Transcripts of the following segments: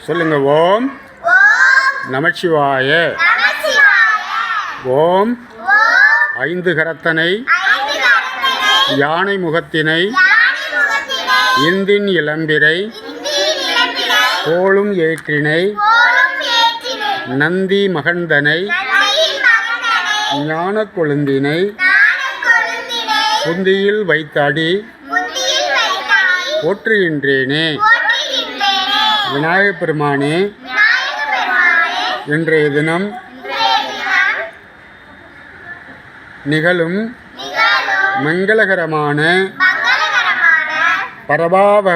சொல்லுங்க. ஓம் நமச்சிவாய. ஓம் ஐந்து கரத்தனை யானை முகத்தினை இந்தின் இளம்பிரை கோளும் ஏற்றினை நந்தி மகந்தனை ஞான கொழுந்தினை புந்தியில் வைத்தாடி போற்றுகின்றேனே. விநாயகப் பெருமானே, இன்றைய தினம் நிகழும் மங்களகரமான பரபாவ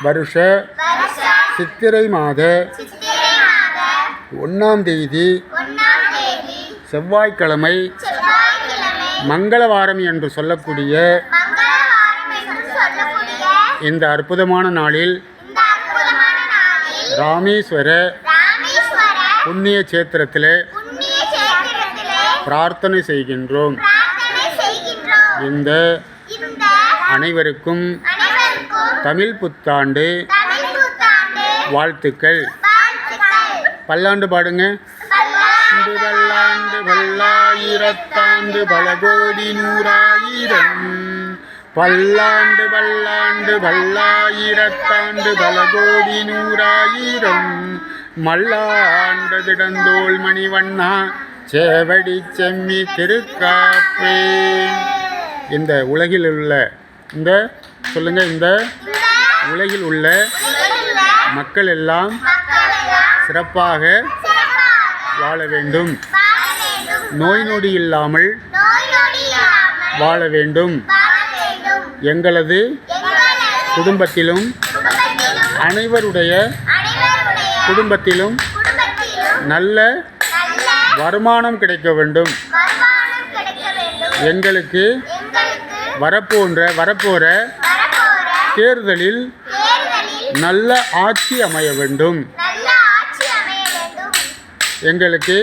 வருஷ சித்திரை மாத 1ஆம் தேதி செவ்வாய்க்கிழமை மங்களவாரம் என்று சொல்லக்கூடிய இந்த அற்புதமான நாளில் ராமேஸ்வர புண்ணிய சேத்திரத்திலே பிரார்த்தனை செய்கின்றோம். இந்த அனைவருக்கும் தமிழ் புத்தாண்டு வாழ்த்துக்கள். பல்லாண்டு பாடுங்க. பல்லாண்டு பல்லாயிரத்தாண்டு பலகோடி நூறாயிரம். பல்லாண்டு பல்லாண்டு பல்லாயிரத்தாண்டு பலகோடி நூறாயிரம். மல்லாண்டதிடந்தோள் மணிவண்ணா சேவடி செம்மி திருக்காப்பே. இந்த உலகில் உள்ள இந்த உலகில் உள்ள மக்கள் எல்லாம் சிறப்பாக வாழ வேண்டும். நோய் நொடி இல்லாமல் வாழ வேண்டும். எங்களது குடும்பத்திலும் அனைவருடைய குடும்பத்திலும் நல்ல வருமானம் கிடைக்க வேண்டும். எங்களுக்கு வரப்போற தேர்தலில் நல்ல ஆட்சி அமைய வேண்டும். எங்களுக்கு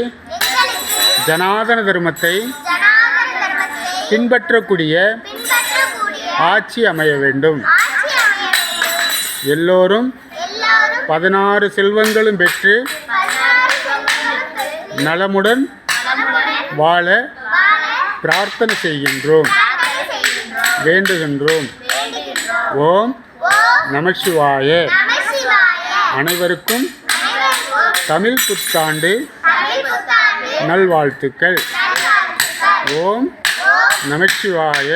ஜனாதன தர்மத்தை பின்பற்றக்கூடிய ஆட்சி அமைய வேண்டும். எல்லோரும் 16 செல்வங்களும் பெற்று நலமுடன் வாழ பிரார்த்தனை செய்கின்றோம், வேண்டுகின்றோம். ஓம் நமச்சிவாய. அனைவருக்கும் தமிழ் புத்தாண்டு நல்வாழ்த்துக்கள். ஓம் நமச்சிவாய.